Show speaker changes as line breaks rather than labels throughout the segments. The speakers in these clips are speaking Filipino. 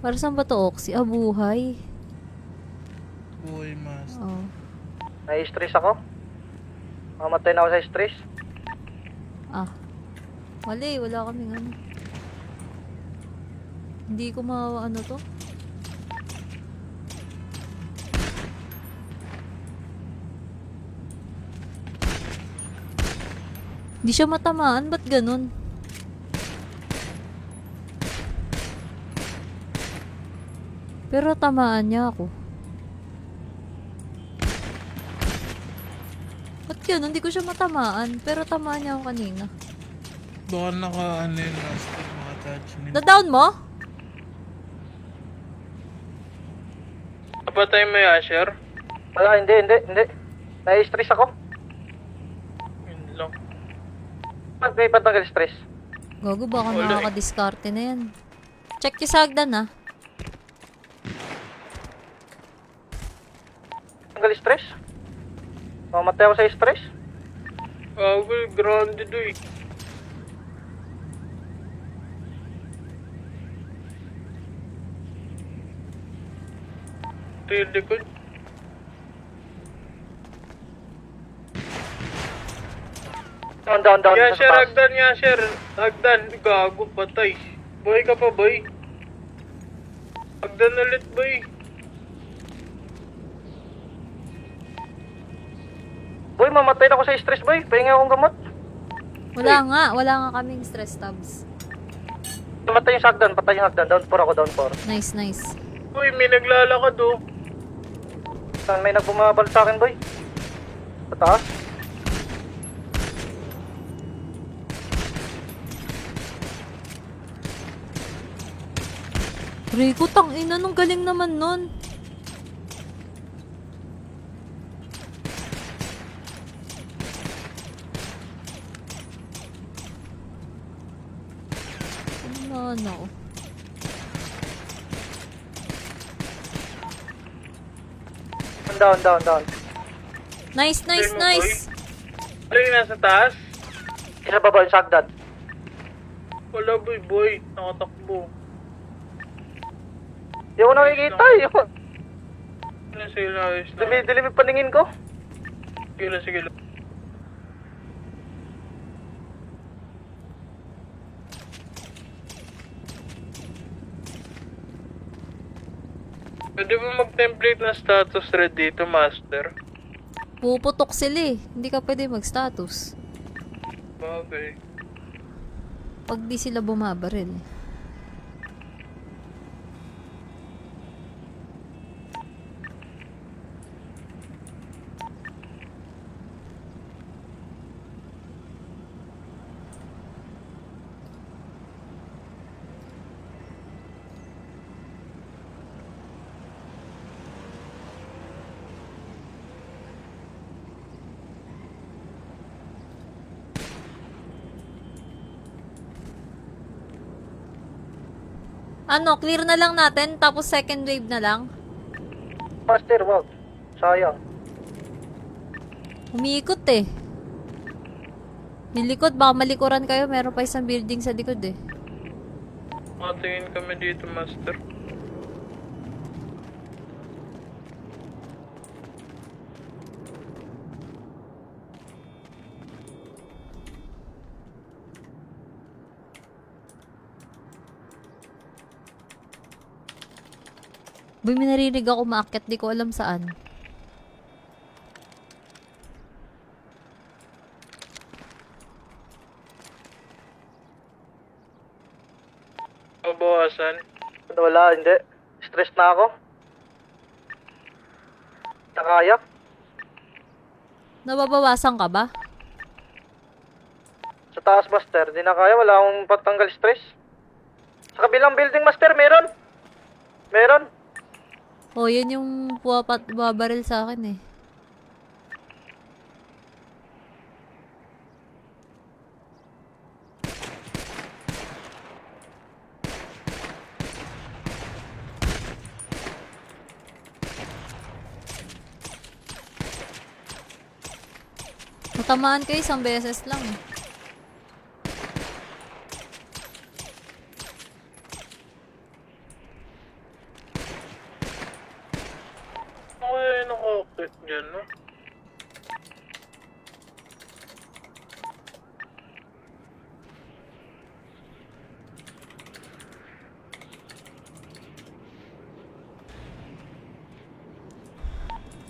Para saan ba to, Oxy? Ah, buhay.
Buhay master.
Oh.
Nai-stress ako. Mamatay na ako sa stress.
Ah. Mali, wala kaming ano. Hindi ko ano to. Hindi siya matamaan, ba't ganun? Pero tamaan niya ako. Ba't ganun? Hindi ko siya matamaan, pero tamaan niya ako kanina.
Baka naka-ano yun master, mga attachment.
Na-down mo?
Napatay mo yung Asher?
Wala, hindi. Nai-stress ako.
Yun lang.
Ba't may patanggal stress?
Gago, baka
Wala eh.
nakakadiskarte na yan. Check yung sagdan ah.
Tanggal stress? Mamatay ako sa stress?
Well, grounded eh. Ito yung likod.
Down.
Yasher,
Nasa taas.
hagdan, Yasher. Hagdan, gago, patay. Boy ka pa, boy. Hagdan ulit, boy.
Boy, mamatay na ako sa stress, boy. Pahinga akong gamot.
Wala nga kaming stress tabs.
Patay yung sagdan. Down 4 ako, down 4.
Nice.
Boy, may naglalakad, oh.
Saan may nagbumabal sa akin, boy? Sa taas?
Rico, tangina, nung galing naman nun. Ano?
Down.
Nice.
Ano yung nasa taas?
Isa baba yung sagdan.
Wala, boy. Nakatakbo.
Di ako nakikita eh.
Ano sila, ayos lang.
Dilim yung paningin ko.
Sige lang. Pwede ba mag-template na status red dito, master?
Puputok sila eh. Hindi ka pwede mag-status.
Bagay.
Pag di sila bumabaril. Ano, clear na lang natin, tapos second wave na lang.
Master, wag. Sayang.
Umiikot eh. Yung likod, baka malikuran kayo. Meron pa isang building sa likod eh.
Matingin kami dito, master.
Boy, may narinig ako maakyat, di ko alam saan.
Mabawasan.
Wala, hindi. Stress na ako. Nakaya.
Nababawasan ka ba?
Sa taas, master. Di na kaya. Wala akong patanggal stress. Sa kabilang building, master, meron.
Oh, yun yung bumabaril sa akin eh. Natamaan kayo isang beses lang.
Bakit dyan, no?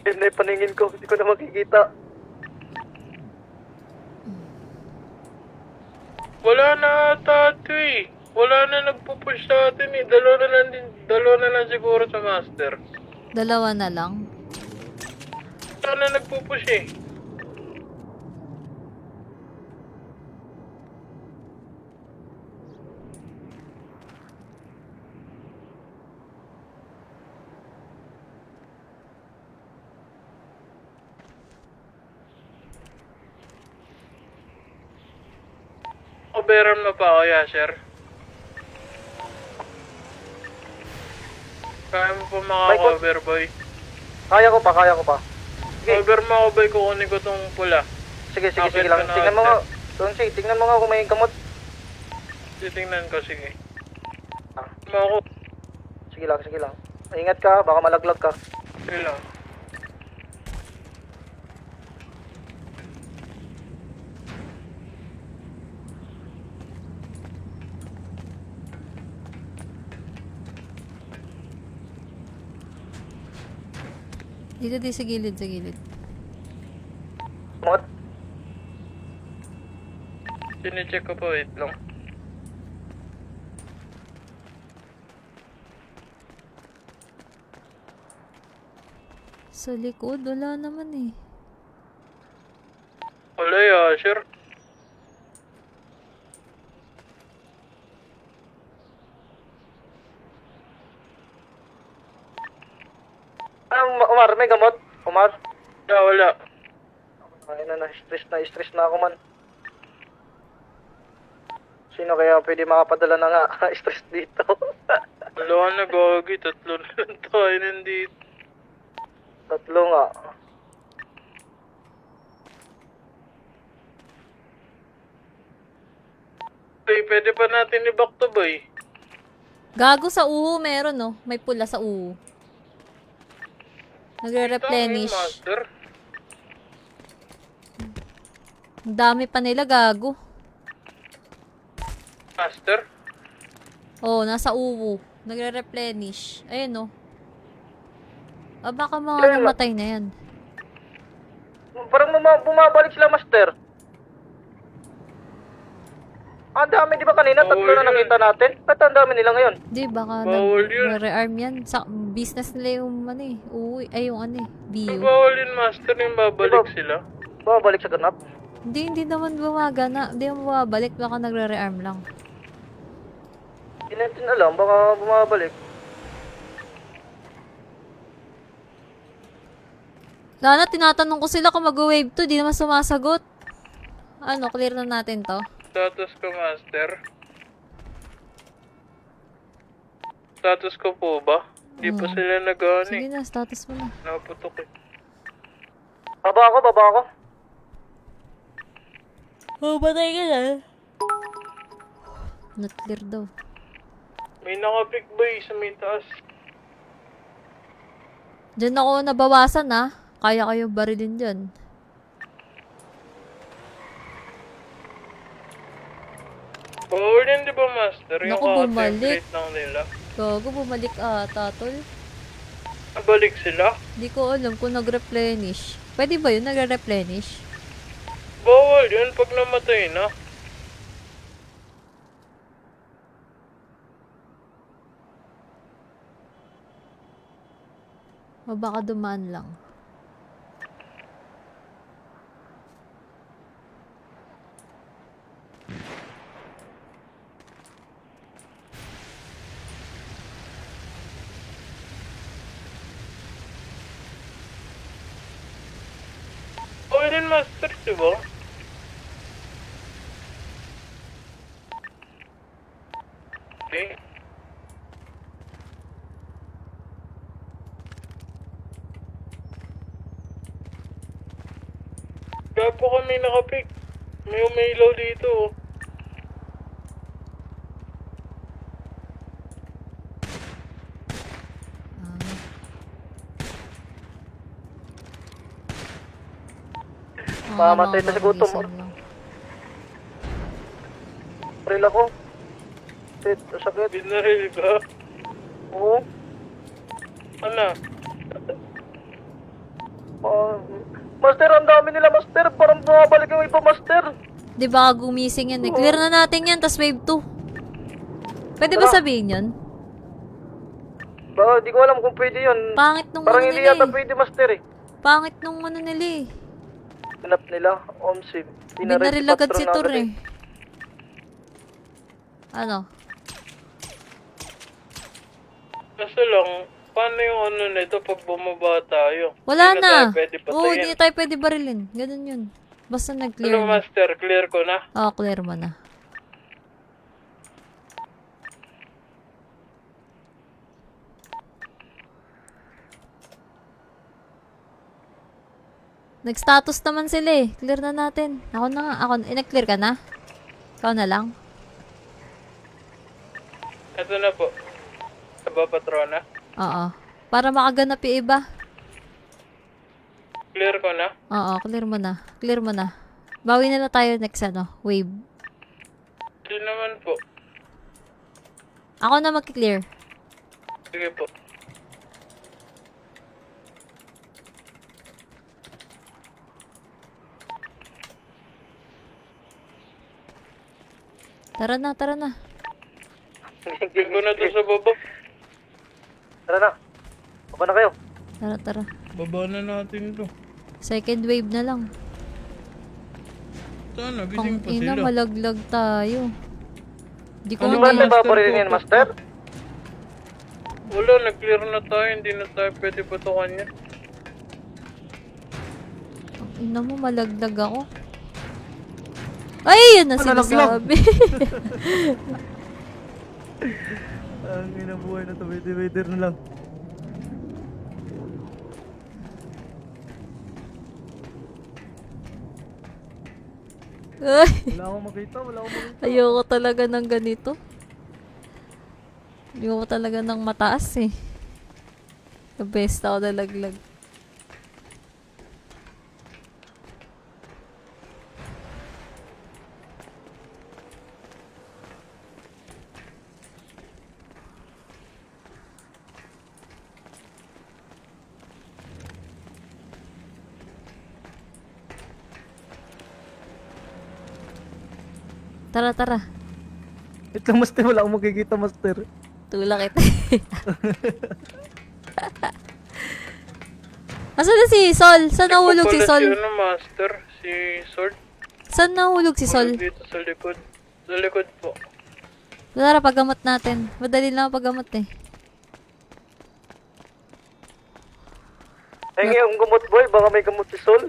Yun na yung paningin ko, hindi ko na makikita.
Wala na ata ito eh. Wala na nagpupush sa atin eh. Dalawa na lang siguro sa master.
Dalawa na lang.
Wala na nagpupush eh. Coveran mo pa ako, Yasher. Kaya mo pa maka-cover, boy.
Kaya ko pa, kaya ko pa. Sige,
Cover mo ako, boy. Kukunin ko tong pula.
sige
Kapit
lang.
ka na,
Tingnan mo nga.
Master.
Tonsi, tingnan mo nga kung may gamot.
Titingnan ko, sige.
Ah.
Mo ako.
Sige lang. Ingat ka, baka malaglag ka.
Sige lang.
Dito di sa gilid, sa gilid.
Gamot?
Sine-check ko pa, wait lang.
Sa likod, wala naman eh.
Wala, Yasher.
Umar, may gamot? Umar?
Wala.
Ay na-stress na ako man. Sino kaya pwede makapadala na nga stress dito?
Wala ka na, Gogi. Tatlo na lang tayo nandito.
Tatlo nga.
Boy, pwede pa natin i-back to, boy.
Gago sa uho, meron no. May pula sa uho. Nagre-replenish.
Master.
Ang dami pa nila, gago.
Master?
Oh, nasa uwo. Nagre-replenish. Ayun no. Ah, baka mga namatay na yan.
Parang bumabalik sila, Master. Ang dami, di ba kanina? Tatlo
Bawal
na
yun.
nakita natin. Ba't ang dami nila ngayon?
Di, baka
Bawal yun.
nag-rearm yan. Sa business nila yung ano eh. Uwi. Ay, yung ano eh. Bio.
Bawal yun, Master, yung babalik
Diba?
sila.
Babalik sa ganap.
Hindi naman bumagana. Hindi naman bumabalik. Baka nagre-rearm lang.
Hindi natin alam, baka bumabalik.
Lana, tinatanong ko sila kung mag-wave to. Di naman sumasagot. Ano, clear na natin to.
Status ko, Master. Status ko po ba? Di pa sila nag-ano
Sige
eh.
na, status mo na.
Naputok eh.
Baba ako.
Oh, batay ka na. Not clear daw.
May naka-pick boy sa may taas.
Diyan ako nabawasan ah. Kaya kayo barilin dyan.
Bawal yun, di ba, Master? Yung
Naku, bumalik.
template lang nila.
Gago, bumalik ata, tol.
Nabalik sila?
Di ko alam kung nag-replenish. Pwede ba yun? Nagre-replenish?
Bawal yun pag namatay na.
O baka dumaan lang.
Bawal yun, Master, di ba? Okay. Kaya po kami nakapick. May umilaw dito. Oh.
Mamatay na sa gutom.
Isang lang.
Baril ako. Shit, sakit.
Binaril ka?
Oo.
Ano?
Master, ang dami nila, Master. Parang bumabalik yung iba, Master.
Di ba gumising yan eh. Clear na natin yan, tas wave 2. Pwede ba
Tara.
sabihin yun?
Di ko alam kung pwede yun.
Pangit nung
Parang
ano
hindi
nila
yata
eh.
pwede, Master eh.
Pangit nung ano nila eh.
Hanap nila, Omsim.
Binaril agad si Tur eh. Ano?
Kaso lang, paano yung ano nito pag bumaba tayo?
Wala
Hindi
na.
tayo pwede
Oo,
patayin.
hindi tayo pwede barilin. Ganun yun. Basta nag-clear
Ano,
na.
Master? Clear ko na?
Oo, clear mo na. Nag-status naman sila eh. Clear na natin. Ako na nga. Ako, nag-clear ka na? Ikaw na lang?
Ito na po. Aba, patrona.
Oo. Para makaganap yung iba.
Clear ko na?
Oo, clear mo na. Clear mo na. Bawi na lang tayo next ano, wave.
Hindi naman po.
Ako na mag-clear.
Sige po.
Tara na, tara na.
Clear ko na to sa baba.
Tara na. Baba na kayo.
Tara, tara.
Baba na natin to.
Second wave na lang.
Sana,
Ang
gising pa
ina,
sila.
malaglag tayo. Di ko
Ano
Ano
nga
ba
Master,
nababarilin yan, Master?
Wala, nag-clear na tayo. Hindi na tayo pwede patukan yan.
Ang ina mo, malaglag ako. Ay, yun na sinasabi.
Ang inabuhay na to, waiter na lang.
Ay,
Wala akong makita.
ayoko talaga ng ganito. Ayoko talaga ng mataas eh. The best ako nalaglag. Tara, tara.
Wait lang, Master. Wala akong makikita, Master.
Tulak kita. Asan na si Sol? Saan nahulog si
Ikaw pala
Sol?
Si ano, Master? Si Sword?
Saan nahulog si Sol?
Dito sa likod. Sa likod po.
Tara, paggamot natin. Madali lang ang paggamot eh.
Ay, yung gamot, boy. Baka may gamot si Sol.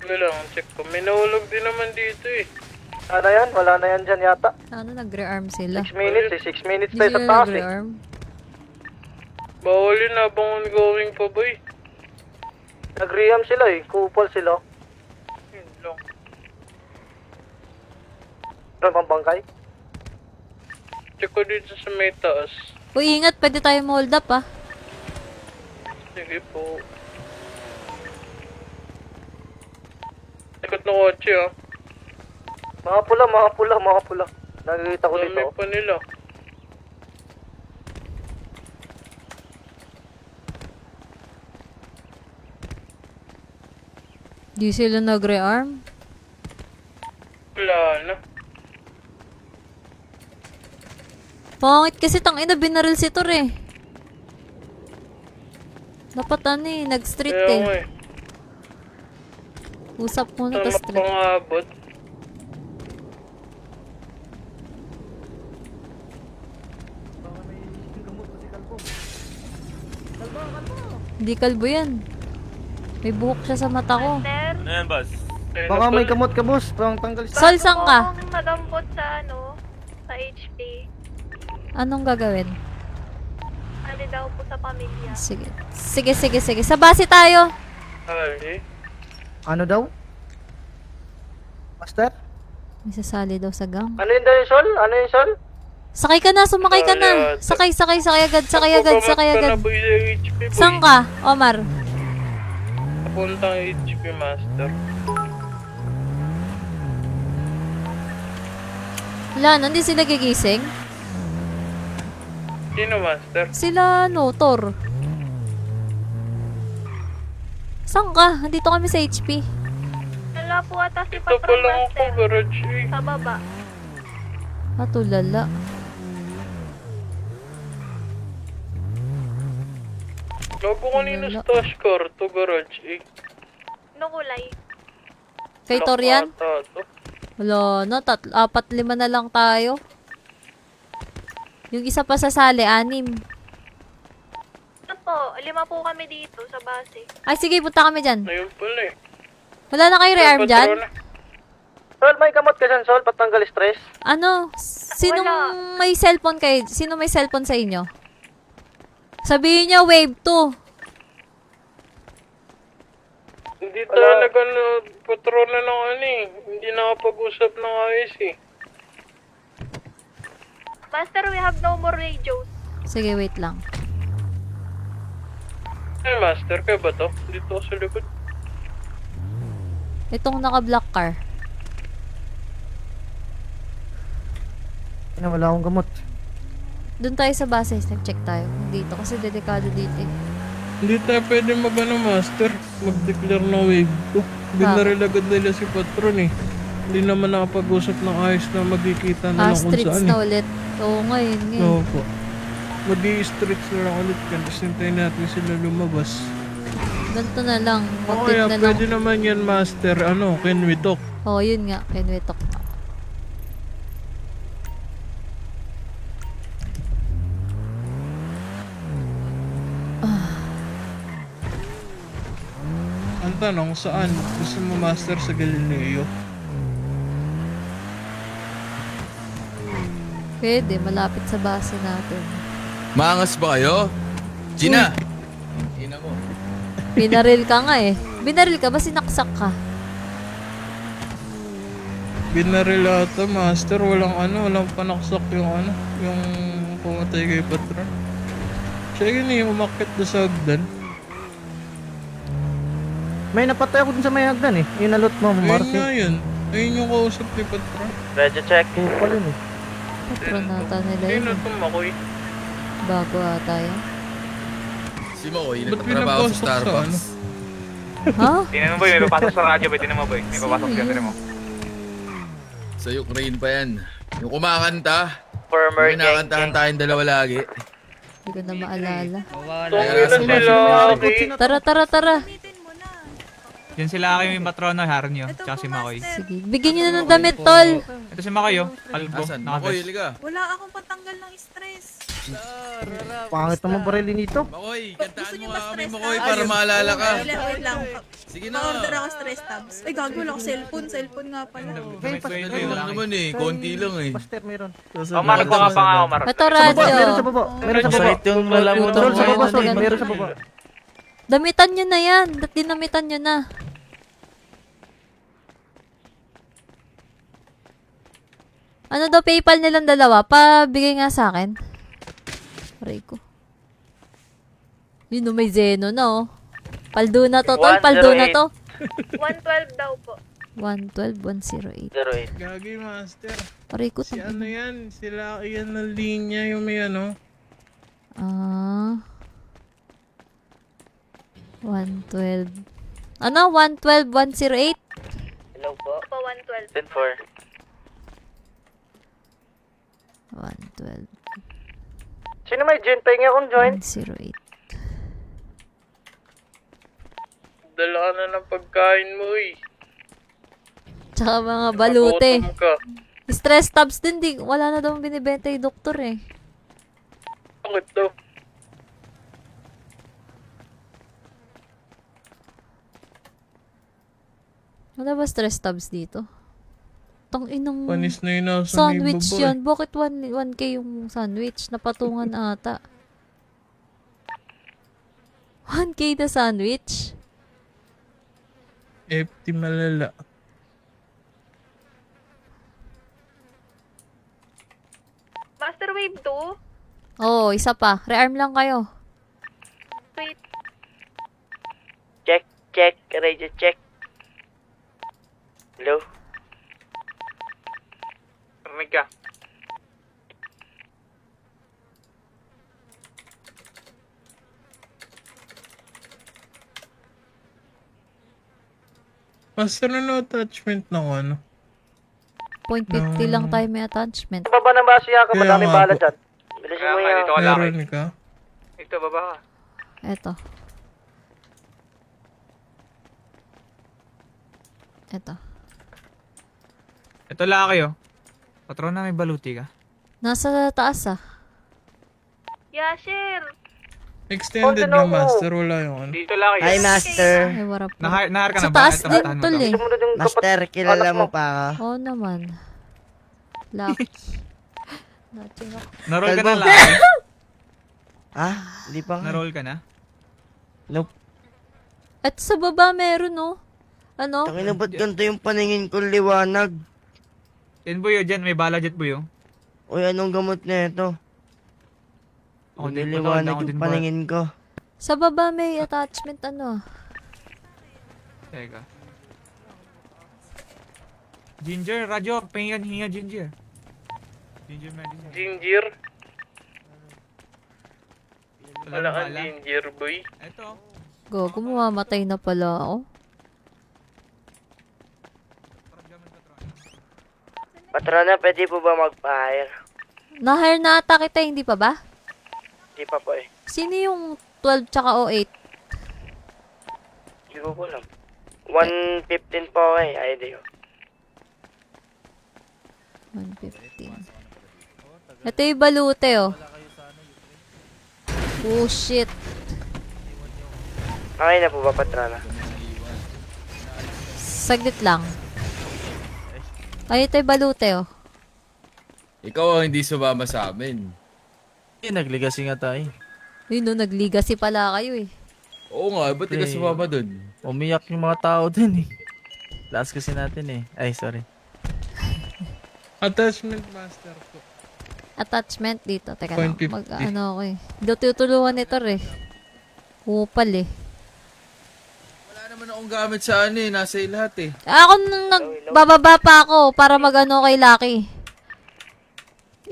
Wala lang, check ko. May nahulog din naman dito eh.
Ano yan? Wala na yan dyan yata.
Ano, nagre-arm sila?
6 minutes eh. 6 minutes
Hindi
tayo sa
sila
taas eh.
nagre-arm.
Bawal yun habang ongoing pa boy.
Nag-ream sila eh. Kupal sila.
Yun lang.
Ano bang bangkay?
Check ko dito sa may taas.
Uy, ingat. Pwede tayo hold up ah.
Sige po. Ikot na kotse ah.
Mga pula, mga pula, mga pula. Nakikita ko
Dami
dito.
pa nila.
Di sila nagre-arm.
Wala na.
Pangit kasi tangina binaril si Tor eh. Dapat ano eh, nag-street
Kaya nga
eh. Usap muna
Tama
tas street.
pangabot.
Hindi kalbo yan. May buhok siya sa mata ko.
Ano yan, boss?
Ayun
Baka
na
may
pala.
gamot ka, boss. Pang tanggal sa...
Sol, saan ka?
Kung madampot sa ano, sa HP,
Anong gagawin?
ano daw po sa pamilya.
Sige. Sige, sige, sige. Sa base tayo.
Ay,
Ano daw? Master?
May sasali daw sa gang.
Ano yun daw yung Sol? Ano yung Sol?
Sakay ka na, sumakay ka na. Sakay, sakay, sakay agad, sakay agad, sakay
Pagpapamat ka
agad.
na boy sa HP boy.
Saan ka, Omar?
Papuntang HP master.
Wala na, hindi sila gigising.
Sino, Master?
Sila, Thor. Saan ka? Nandito kami sa HP.
Wala po ata si
Ito pa
Patron
lang ako,
Master.
garage eh.
Sa baba.
Tulala.
Gago kanina
Wala.
stash car to garage eh.
Anong kulay?
Kay Thor yan?
Ata to.
Wala na, 4-5 na lang tayo. Yung isa pa sa sali, 6.
Ano po? 5 po kami dito sa base.
Ay, sige, punta kami dyan.
Ayun pala eh.
Wala na kayo rearm dyan?
Patrona.
Sol, may gamot ka dyan, Sol, patanggal stress.
Ano? Sinong may cellphone kayo? Sino may cellphone sa inyo? Sabihin niya, wave 2.
Hindi talaga na patrona ng ano eh. Hindi nakapag-usap ng ayos eh.
Master, we have no more radios.
Sige, wait lang.
Ay, Master, kaya ba to? Dito ako sa likod.
Itong naka-black car.
Wala akong gamot.
Doon tayo sa base, check tayo. Dito, kasi delikado dito eh.
Hindi tayo pwede Master. Mag-declare na wave 2. Binaril agad nila si Patron eh. Hindi naman nakapag-usap ng ayos na magkikita na lang kung
Streets
saan
na
eh.
ulit. Oo, ngayon.
Oo po. Mag-i-streets na lang ulit yan. Tapos hintayin natin sila lumabas.
Ganito na lang.
O
Update
kaya
na lang.
pwede naman yan, Master. Ano, can we talk?
Oo, yun nga. Can we talk?
Ang tanong, saan? Gusto mo, Master, sa Galileo?
Pwede, malapit sa base natin.
Maangas ba kayo? Gina! Ina mo.
Binaril ka nga eh. Binaril ka ba? Sinaksak ka?
Binaril ata, Master. Walang panaksak yung yung pumatay kay Patron. Siya yun eh, umakit na sa hagdan.
May napatay ako dun sa may hagdan eh. Yung nalot mo,
Ayun
Marcy.
nga yun. Ayun yung kausap ni Patron.
Ready check. Kupal yun eh.
Patronata nila
Ayun
yun.
na tumakoy.
Bago ata yan.
Si Makoy,
Ba't
nagtatrabaho sa
pinapasok sa
Starbucks.
Ha?
Tingnan mo boy, may papasok sa radyo boy, tingnan mo boy. May papasok
Sino
ka,
yun?
tingnan mo.
Sa Ukraine pa yan. Yung kumakanta.
Former
May nakantahan tayong dalawa lagi.
Hindi ko na maalala.
Tungin na sila, okay?
Tara, tara, tara.
Yan sila kayo yung patrono, Harnyo, tsaka si Makoy.
Sige. Bigyan nyo na ng damit, tol.
Ito si Makoy oh, kalbo,
Asan? Makoy,
nakabes.
liga.
Wala akong patanggal ng stress.
Pangit naman barili nito.
Makoy,
Gusto
kantaan
niyo
mo
ba
nga kami,
stress
Makoy,
tabs?
para maalala ka.
Wait lang.
Sige na.
Pa-order ako stress tabs. Ay, gago lang ako cellphone nga pala.
Hey,
Ayun lang naman eh, konti lang eh.
Pastor, meron.
Omar, nagpa nga pa nga, Omar.
Ito,
Meron sa
radyo.
baba. Meron sa baba.
yung lalamutan
Sol, sa baba, Sol.
Ganun.
Meron sa baba.
Damitan nyo na yan. Dinamitan nyo na. Ano daw PayPal nilang dalawa? Pabigay nga sa akin. Aray ko. Yun, may Zeno na oh. Paldo na to, tol. Paldo na to.
112 daw po.
112, 108.
Gagi, Master.
Aray ko.
Si ano yan? Sila yan ng linya, yung may ano.
112. Ano? 112, 108?
Hello po.
Po 112.
10-4.
112,
Sino may gin? Pahingi akong joint.
108.
Dala ka na ng pagkain mo eh.
Tsaka mga balute.
Nagutom ka.
Stress tabs din, wala na daw binibenta yung doktor eh.
Bakit daw?
Wala ba stress tabs dito? Tang inang
Panis na yun nasa
sandwich
may baba,
yan. Bakit 1K yung sandwich? Napatungan ata. 1K na sandwich?
FT malala.
Master Wave 2?
Oo, isa pa. Rearm lang kayo.
Wait.
Check. Radio check. Hello?
Rinig ka.
Master, ano attachment ng ano?
0.50 lang tayo may attachment.
Baba ng base Yaka,
Kaya
madaming
nga
bala
po.
dyan. Bilisin mo
Kaya nga,
yan.
dito ka laki.
Meron ka?
Ito, baba ka.
Eto. Eto.
Ito laki oh. Patrona, may baluti ka.
Nasa taas ah.
Yashir!
Extended
Konti na
ka,
ako.
Master. Wala yung ano.
Dito laki.
Hi, Master.
Ay, warap po.
Nahar ka
Sa
na ba?
taas
Ito,
din
matahan mo
tol
to.
eh.
Sumunod yung
Master, kilala
anak
mo pa ako?
Oo naman. Lucky. Natin ako.
Na-roll ka na
Kalbo.
laki.
Ah, hindi pa nga.
Na-roll ka na.
Nope.
At sa baba meron oh. Ano?
Tangina, ba't ganito yung paningin ko liwanag?
Yan buyo dyan, may bala dyan buyo.
Uy, anong gamot na ito?
Ako din po,
Niliwanag
ako din
yung
po.
paningin ko.
Sa baba may attachment ano.
Teka. Ginger, radyo, pahinga, hinga ginger. Ginger medicine.
Ginger.
Wala kang bala.
ginger, boy.
Ito.
Gogo, mamamatay na pala ako.
Patrona, pwede po ba mag-fire?
Na-hire na ata kita, hindi pa ba?
Di pa po eh.
Sino yung 12 tsaka 08?
Hindi ko po alam. 115 po ako eh, ID ko.
115. Ito yung balute oh. Oh shit.
Okay na po ba, Patrona?
Saglit lang. Ay, ito yung balute oh.
Ikaw ang hindi sumama sa amin.
Nagligasing nga tayo.
Yun no, nagligacy pala kayo eh.
Oo nga, ba't di ka sumama dun?
Umiyak yung mga tao dun eh. Last kasi natin eh. Ay, sorry.
Attachment, Master po.
Attachment dito. Teka lang.
0.50.
Ano ako eh. Hindi tutulungan ito eh. Kupal eh.
Wala naman akong gamit sa ano eh, nasa lahat eh.
Ako nung nagbababa pa ako para magano kay Lucky.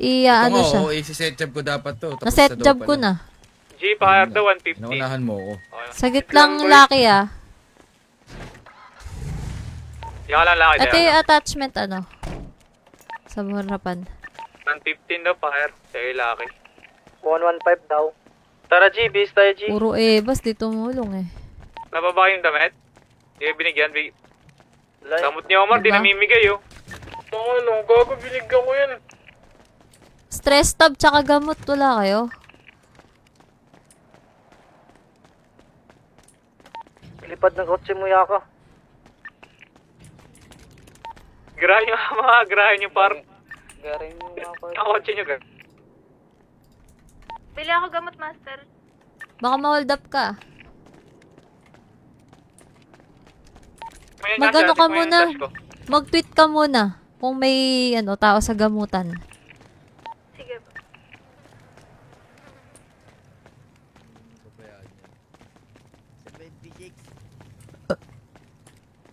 Ano
Ito
siya.
nga, isi-set job ko dapat to. Tapos
Na-set
na daw
job ko
pala.
na.
G, pakayar daw 150.
Naunahan mo ako.
Saglit lang Lucky ah.
Yan lang laki
Ito yung attachment ano. Sa harapan.
115 daw, pakayar. Sa'yo laki.
115 daw. Tara G, bis tayo G.
Puro bas di tumulong eh.
Nababa yung damit? Hindi binigyan. Damot ni Omar, di
Diba?
namimigay oh.
Ano, gago, binigyan ko yan.
Stress tab tsaka gamot wala kayo.
Lipad ng kotse mo Yaka.
Grahe nyo mga, grahe nyo par.
Garing mo Yaka.
Ang kotse nyo gan.
Bili ako gamot, Master.
Baka ma-hold up ka.
May
Mag-ano
nasa
ka
atin, may
muna.
dash ko.
Mag-tweet ka muna kung may tao sa gamutan.
Sige po.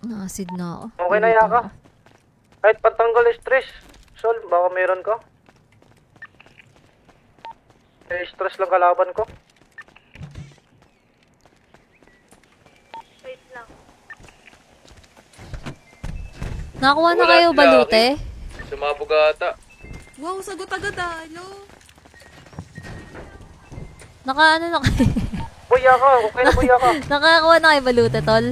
Na-acid na ako.
Okay na Yaka. Kahit pantanggal stress. Sol, baka meron ka. Stress lang kalaban ko.
Wait lang.
Nakakuha na
Wala
kayo
sila,
balute?
Sumabog ata.
Wow, sagot agad ah. Hello?
Naka na kayo?
Boy Yaka, okay na Boy Yaka.
Nakakuha na kayo balute, tol?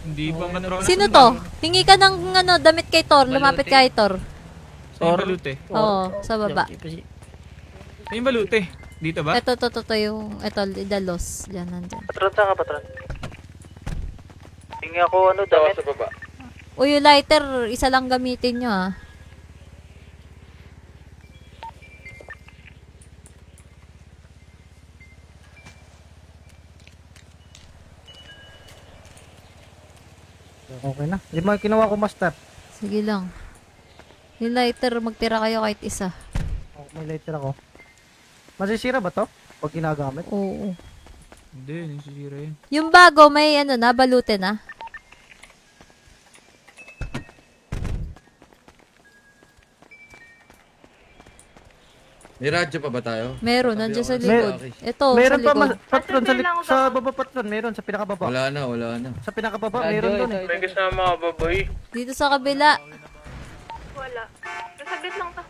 Hindi pa matrona.
Sino to? Hingi ka ng damit kay Thor. Lumapit ka kay Thor.
Saan yung balute?
Oo, sa baba.
Saan yung balute? Dito ba?
Ito, yung, idalos. Diyan, nandyan.
Patron, saan ka patron? Hingi ako damit.
Sa baba.
Uy, yung lighter, isa lang gamitin nyo ah.
Okay na. Lima yung kinuha ko, Master.
Sige lang. Yung lighter, magtira kayo kahit isa.
Oh, may lighter ako. Masisira ba to? Pag ginagamit?
Oo.
Hindi, nasisira yun.
Yung bago, may na, balute na.
May radyo pa ba tayo?
Meron,
Sabi
nandiyan
ako
sa
kasi
likod.
sa akin.
Ito,
Meron
sa
pa,
likod.
patron,
Pasensya lang
sa
ako.
baba patron, meron, sa pinakababa.
Wala na.
Sa pinakababa, meron doon eh.
May kasama ka ba, boy?
Dito sa kabila.
Wala. Nasaglit lang to.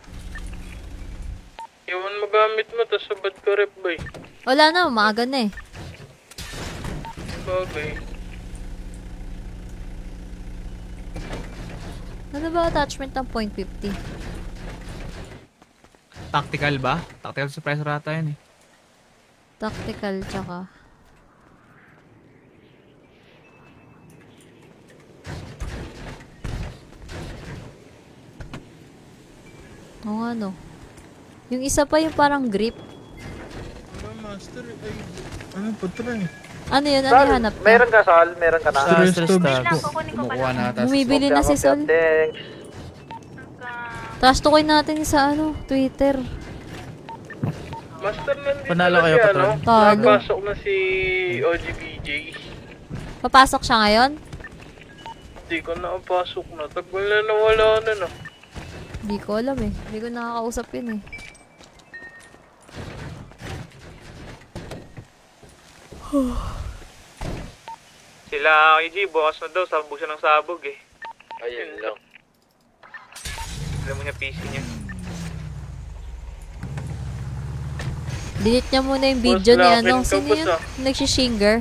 Iwan mo gamit mo, tapos sabad ka rep, boy.
Wala na, maaga na eh.
Bagay.
Ano ba attachment ng .50?
Tactical ba? Tactical suppressor ata yun eh.
Tactical tsaka. Oo nga no. Yung isa pa yung parang grip.
Ano, master? Ay, ano, patron?
Ano yun? Ano
Sal,
yung hanap ka?
meron ka, Sal? Meron ka na?
Stress to
Wait lang, kukunin ko
Kumukuha
pala.
na ata.
Bumibili na si Sol.
Thanks.
Tapos tukoy natin sa ano, Twitter.
Master, nandito
Panalo
na
kayo,
si,
patron?
ano?
Talo.
Napasok na si OGBJ.
Papasok siya ngayon?
Hindi ko nakapasok na. Tagal na nawala na na.
Hindi ko alam eh. Hindi ko nakakausap yun eh.
Sila KG, bukas na daw, sabog siya ng sabog eh.
Ayun lang.
Alam mo niya PC niya.
Delete niya muna yung
Boss,
video ni
lakin
ano.
ka,
Sino
boss,
yun?
ah.
Nagsishinger?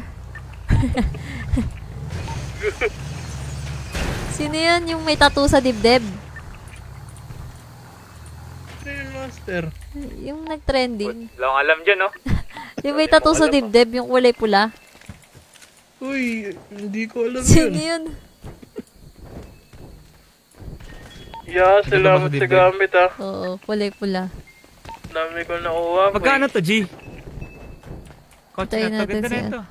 Sino yun? Yung may tattoo sa dibdib?
Ano yun, master?
Yung nag-trending.
Wala akong alam dyan, no?
Yung may tattoo sa dibdib, yung kulay pula.
Uy, hindi ko alam
Sino
yun.
yun?
Yeah, salamat sa gamit ah.
Oo, kulay pula.
Dami ko nakuha.
Magkano to, G? Kotse
Tayo
na to,
natin
ganda
siya.
na ito.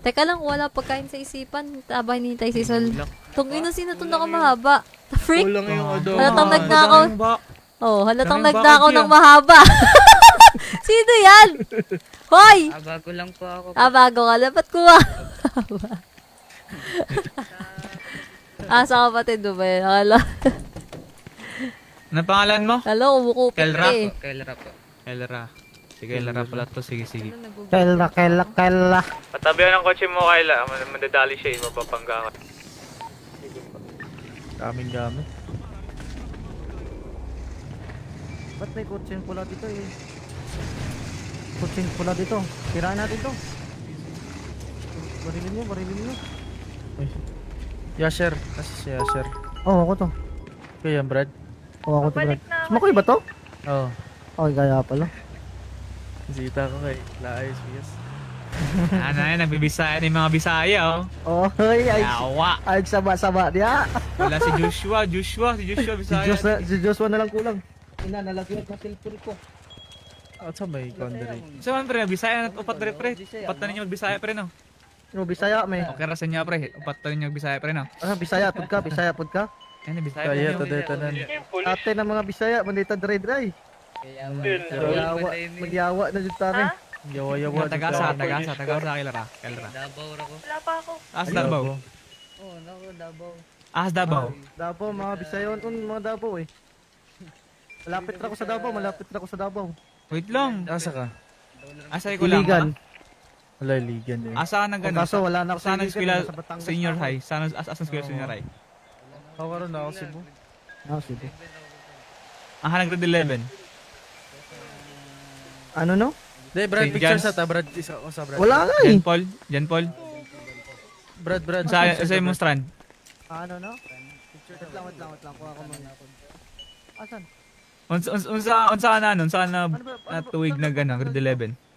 Teka lang, wala pagkain sa isipan. Habang hinihintay si Sol. Tungin na sino itong nakamahaba? Freak?
Walang yung adobo.
Halatang nagnakaw. Oh, halatang
Daming
nagnakaw
bakal
ng
siya.
mahaba. Sino yan? Hoy!
Bago lang po ako.
Bago ka. Dapat kuha. Sa kapatid mo ba yun? Akala.
Ano pangalan mo?
Akala, kumukupit
Kelra?
eh.
Kaila po.
Elra. Sige, Elra pala to. Sige.
Kaila.
Patabihan ng kotse mo, Kayla. Madadali siya eh, mapapangga ka.
Daming gamit. Ba't may kutsing pula dito eh? Kutsing pula dito. Tirahan natin to. Barilin nyo.
Yasher. Kasi si Yasher.
Oo, ako to.
Kaya yan, Brad?
Oo, ako to, Brad.
Balik na ako.
Sumakoy ba to?
Oo.
Okay, kaya pala.
Zita ko kay Laayos, yes.
Ano yan, nagbibisaya ng mga Bisaya, oh.
Oh, ay,
Yawa.
ay, sama-sama niya.
Wala si Joshua Bisaya.
Si Joshua na lang kulang. Ina, nalagyan ng cellphone ko.
At sa may boundary.
So, man, pre, Bisaya na upat rin, pre. Upat na ninyo magbisaya, pre, no?
No, Bisaya, may.
Okay, rasan niya, pre. Upat na ninyo magbisaya, pre, no?
Ah, Bisaya pud ka.
Yan, Bisaya,
Kaya
pre.
to dito na.
Ate ng mga Bisaya, mandita dry. Magyawa na dito tani.
Ha?
Yawa-yawa.
Taga sa Kelra.
Wala pa ako.
As Davao. As Davao.
Davao, mga Bisaya, mga Davao eh. Malapit na ako sa Davao.
Wait lang.
Asa ka?
Asa ko lang.
Iligan.
Wala, iligan eh.
Asa ka nag ano?
Kaso wala na ako
Saan
sa
eskwela
Iligan, nasa Batangas
senior
na ako.
high? Saan eskwela senior high?
Ako karoon na ako Cebu.
Ah, sige.
Grade 11.
Ano no?
Hindi, Brad,
St.
picture
John's.
sa ta, Brad. Isa ko sa Brad.
Wala nga eh.
Jan Paul.
Brad.
Sa imong strand.
Ano no? Wait lang. Kuha ko muna. Asan?
Unsa na tuwig na grade 11.